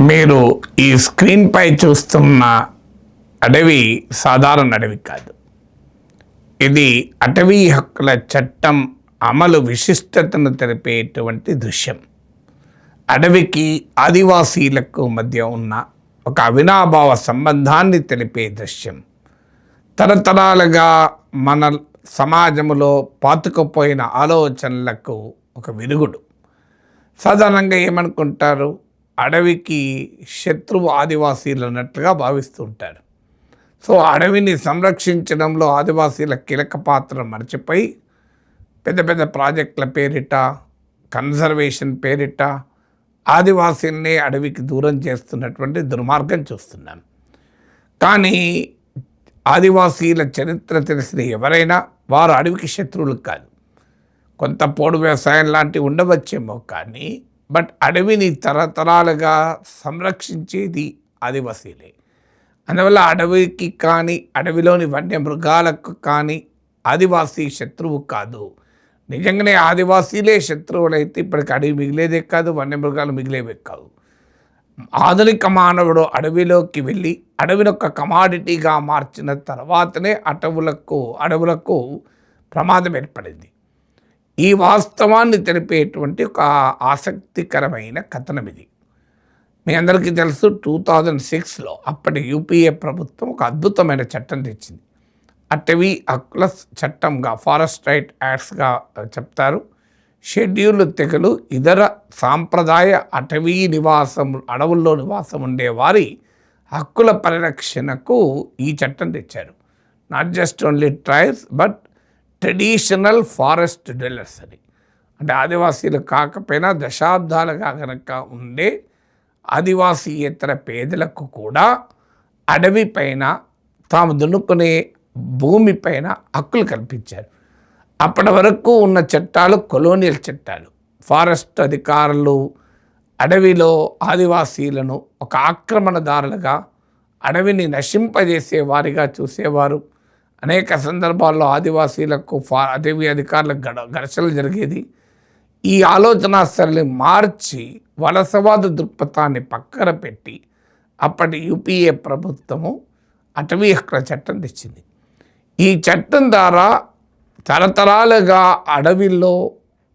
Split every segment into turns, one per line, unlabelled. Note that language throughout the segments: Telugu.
మీరు ఈ స్క్రీన్పై చూస్తున్న అడవి సాధారణ అడవి కాదు. ఇది అటవీ హక్కుల చట్టం అమలు విశిష్టతను తెలిపేటువంటి దృశ్యం. అడవికి ఆదివాసీలకు మధ్య ఉన్న ఒక అవినాభావ సంబంధాన్ని తెలిపే దృశ్యం. తరతరాలుగా మన సమాజంలో పాతుకుపోయిన ఆలోచనలకు ఒక విరుగుడు. సాధారణంగా ఏమనుకుంటారు, అడవికి శత్రువు ఆదివాసీలు అన్నట్లుగా భావిస్తూ ఉంటారు. సో అడవిని సంరక్షించడంలో ఆదివాసీల కీలక పాత్ర మర్చిపోయి పెద్ద పెద్ద ప్రాజెక్టుల పేరిట, కన్జర్వేషన్ పేరిట ఆదివాసీల్ని అడవికి దూరం చేస్తున్నటువంటి దుర్మార్గం చూస్తున్నాం. కానీ ఆదివాసీల చరిత్ర తెలిసిన ఎవరైనా వారు అడవికి శత్రువులు కాదు. కొంత పోడు వ్యవసాయం లాంటివి ఉండవచ్చేమో, కానీ బట్ అడవిని తరతరాలుగా సంరక్షించేది ఆదివాసీలే. అందువల్ల అడవికి కానీ అడవిలోని వన్యమృగాలకు కానీ ఆదివాసీ శత్రువు కాదు. నిజంగానే ఆదివాసీలే శత్రువులైతే ఇప్పటికి అడవి మిగిలేదే కాదు, వన్యమృగాలు మిగిలేవే కావు. ఆధునిక మానవుడు అడవిలోకి వెళ్ళి అడవిని ఒక కమాడిటీగా మార్చిన తర్వాతనే అడవులకు ప్రమాదం ఏర్పడింది. ఈ వాస్తవాన్ని తెలిపేటువంటి ఒక ఆసక్తికరమైన కథనం ఇది. మీ అందరికీ తెలుసు, 2006లో అప్పటి యూపీఏ ప్రభుత్వం ఒక అద్భుతమైన చట్టం తెచ్చింది. అటవీ హక్కుల చట్టంగా, ఫారెస్ట్ రైట్ యాక్ట్స్గా చెప్తారు. షెడ్యూల్ తెగలు ఇతర సాంప్రదాయ అటవీ అడవుల్లో నివాసం ఉండేవారి హక్కుల పరిరక్షణకు ఈ చట్టం తెచ్చారు. Not just only tribes but traditional forest dwellers అని. అంటే ఆదివాసీలు కాకపోయినా దశాబ్దాలుగా కనుక ఉండే ఆదివాసీయేతర పేదలకు కూడా అడవి పైన, తాము దున్నుకునే భూమిపైన హక్కులు కల్పించారు. అప్పటి వరకు ఉన్న చట్టాలు కొలోనియల్ చట్టాలు. ఫారెస్ట్ అధికారులు అడవిలో ఆదివాసీలను ఒక ఆక్రమణదారులుగా, అడవిని నశింపజేసే వారిగా చూసేవారు. అనేక సందర్భాల్లో ఆదివాసీలకు అటవీ అధికారులకు ఘర్షణలు జరిగేది. ఈ ఆలోచన సరళి మార్చి వలసవాద దృక్పథాన్ని పక్కన పెట్టి అప్పటి యూపీఏ ప్రభుత్వము అటవీ హక్కుల చట్టం తెచ్చింది. ఈ చట్టం ద్వారా తరతరాలుగా అడవిలో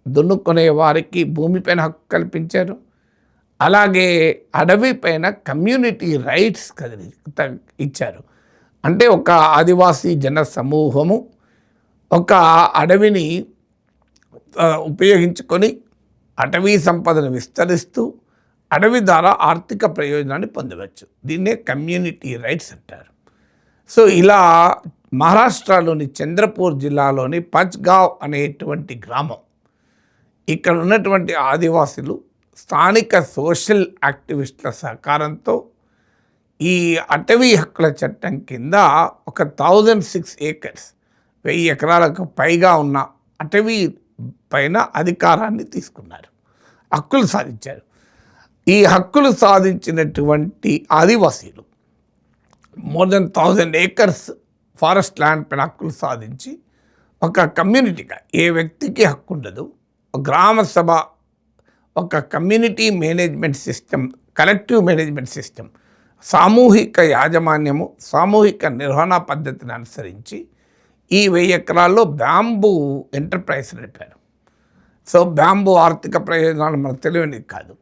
దున్నుకునే వారికి భూమిపైన హక్కు కల్పించారు. అలాగే అడవి పైన కమ్యూనిటీ రైట్స్ ఇచ్చారు. అంటే ఒక ఆదివాసీ జన సమూహము ఒక అడవిని ఉపయోగించుకొని అటవీ సంపదను విస్తరిస్తూ అడవి ద్వారా ఆర్థిక ప్రయోజనాన్ని పొందవచ్చు. దీన్నే కమ్యూనిటీ రైట్స్ అంటారు. సో ఇలా మహారాష్ట్రలోని చంద్రపూర్ జిల్లాలోని పచ్గావ్ అనేటువంటి గ్రామం, ఇక్కడ ఉన్నటువంటి ఆదివాసులు స్థానిక సోషల్ యాక్టివిస్టుల సహకారంతో ఈ అటవీ హక్కుల చట్టం కింద ఒక 1006 acres 1000 ఎకరాలకు పైగా ఉన్న అటవీ పైన అధికారాన్ని తీసుకున్నారు, హక్కులు సాధించారు. ఈ హక్కులు సాధించినటువంటి ఆదివాసీలు more than 1000 acres forest land పైన హక్కులు సాధించి ఒక కమ్యూనిటీగా, ఏ వ్యక్తికి హక్కు ఉండదు, గ్రామ సభ, ఒక community management system, collective management system, సామూహిక యాజమాన్యము, సామూహిక నిర్వహణ పద్ధతిని అనుసరించి ఈ 1000 ఎకరాల్లో బ్యాంబూ ఎంటర్ప్రైజ్ నడిపారు. సో బ్యాంబూ ఆర్థిక ప్రయోజనాలు మనకు తెలియనిది కాదు.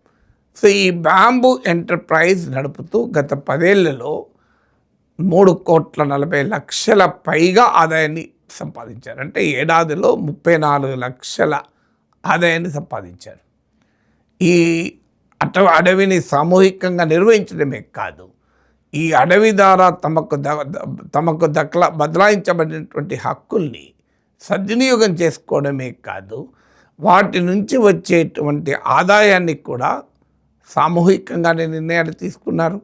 సో ఈ బ్యాంబూ ఎంటర్ప్రైజ్ నడుపుతూ గత 10 ఏళ్లలో 3,40,00,000 పైగా ఆదాయాన్ని సంపాదించారు. అంటే ఏడాదిలో 34 లక్షల ఆదాయాన్ని సంపాదించారు. ఈ అడవిని సామూహికంగా నిర్వహించడమే కాదు, ఈ అడవి ద్వారా తమకు బదలాయించబడినటువంటి హక్కుల్ని సద్వినియోగం చేసుకోవడమే కాదు, వాటి నుంచి వచ్చేటువంటి ఆదాయాన్ని కూడా సామూహికంగానే నిర్ణయాలు తీసుకున్నారు.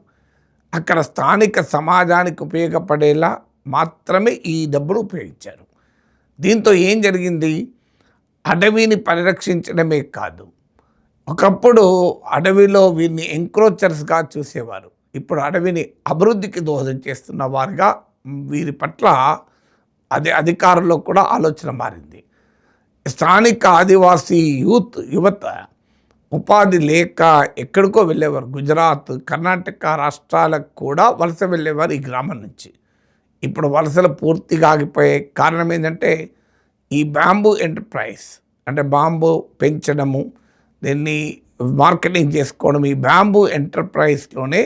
అక్కడ స్థానిక సమాజానికి ఉపయోగపడేలా మాత్రమే ఈ డబ్బులు ఉపయోగించారు. దీంతో ఏం జరిగింది, అడవిని పరిరక్షించడమే కాదు, ఒకప్పుడు అడవిలో వీరిని ఎంక్రోచర్స్గా చూసేవారు. ఇప్పుడు అడవిని అభివృద్ధికి దోహదం చేస్తున్న వారుగా వీరి పట్ల అధికారుల్లో కూడా ఆలోచన మారింది. స్థానిక ఆదివాసీ యువత ఉపాధి లేక ఎక్కడికో వెళ్ళేవారు. గుజరాత్, కర్ణాటక రాష్ట్రాలకు కూడా వలస వెళ్ళేవారు ఈ గ్రామం నుంచి. ఇప్పుడు వలసలు పూర్తిగా ఆగిపోయాయి. కారణం ఏంటంటే ఈ బ్యాంబూ ఎంటర్ప్రైజ్, అంటే బాంబు పెంచడము, దీన్ని మార్కెటింగ్ చేసుకోవడం, ఈ బ్యాంబూ ఎంటర్ప్రైజ్లోనే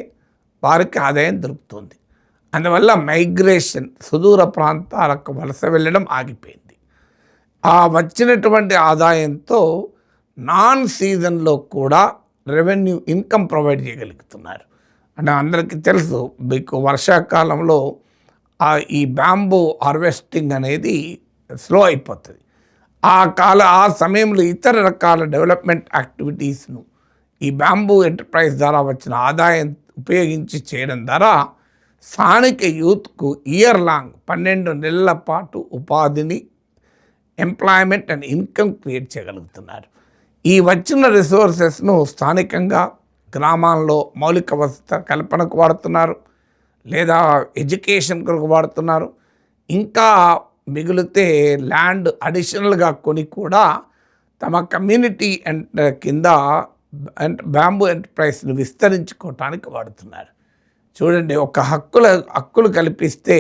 వారికి ఆదాయం దొరుకుతుంది. అందువల్ల మైగ్రేషన్, సుదూర ప్రాంతాలకు వలస వెళ్ళడం ఆగిపోయింది. ఆ వచ్చినటువంటి ఆదాయంతో నాన్ సీజన్లో కూడా రెవెన్యూ ఇన్కమ్ ప్రొవైడ్ చేయగలుగుతున్నారు. అంటే అందరికీ తెలుసు, మీకు వర్షాకాలంలో ఈ బ్యాంబూ హార్వెస్టింగ్ అనేది స్లో అయిపోతుంది. ఆ సమయంలో ఇతర రకాల డెవలప్మెంట్ యాక్టివిటీస్ను ఈ బ్యాంబూ ఎంటర్ప్రైజ్ ద్వారా వచ్చిన ఆదాయం ఉపయోగించి చేయడం ద్వారా స్థానిక యూత్కు ఇయర్ లాంగ్ 12 నెలల పాటు ఉపాధిని, ఎంప్లాయ్మెంట్ అండ్ ఇన్కమ్ క్రియేట్ చేయగలుగుతున్నారు. ఈ వచ్చిన రిసోర్సెస్ను స్థానికంగా గ్రామాల్లో మౌలిక వసతుల కల్పనకు వాడుతున్నారు, లేదా ఎడ్యుకేషన్ కొరకు వాడుతున్నారు. ఇంకా మిగిలితే ల్యాండ్ అడిషనల్గా కొని కూడా తమ కమ్యూనిటీ కింద బ్యాంబూ ఎంటర్ప్రైజ్ను విస్తరించుకోవటానికి వాడుతున్నారు. చూడండి, ఒక హక్కులు కల్పిస్తే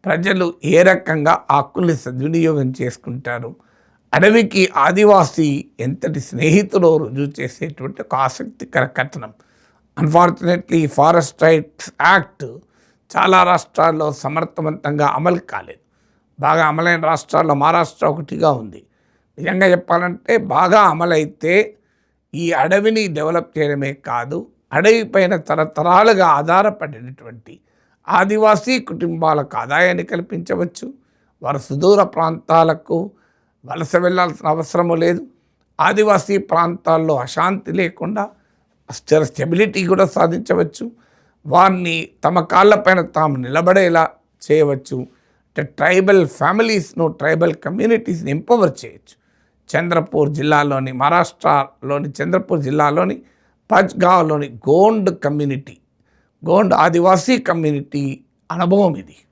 ప్రజలు ఏ రకంగా ఆ హక్కుల్ని సద్వినియోగం చేసుకుంటారు. అడవికి ఆదివాసీ ఎంతటి స్నేహితులో రుజువు చేసేటువంటి ఒక ఆసక్తికర కథనం. అన్ఫార్చునేట్లీ ఫారెస్ట్ రైట్స్ యాక్ట్ చాలా రాష్ట్రాల్లో సమర్థవంతంగా అమలు కాలేదు. బాగా అమలైన రాష్ట్రాల్లో మహారాష్ట్ర ఒకటిగా ఉంది. నిజంగా చెప్పాలంటే బాగా అమలైతే ఈ అడవిని డెవలప్ చేయడమే కాదు, అడవి పైన తరతరాలుగా ఆధారపడినటువంటి ఆదివాసీ కుటుంబాలకు ఆదాయాన్ని కల్పించవచ్చు. వారు సుదూర ప్రాంతాలకు వలస వెళ్ళాల్సిన అవసరము లేదు. ఆదివాసీ ప్రాంతాల్లో అశాంతి లేకుండా స్టెబిలిటీ కూడా సాధించవచ్చు. వారిని తమ కాళ్ళపైన తాము నిలబడేలా చేయవచ్చు. అంటే ట్రైబల్ ఫ్యామిలీస్ను, ట్రైబల్ కమ్యూనిటీస్ని ఎంపవర్ చేయొచ్చు. చంద్రపూర్ జిల్లాలోని, మహారాష్ట్రలోని చంద్రపూర్ జిల్లాలోని పజ్గావ్లోని గోండ్ ఆదివాసీ కమ్యూనిటీ అనుభవం ఇది.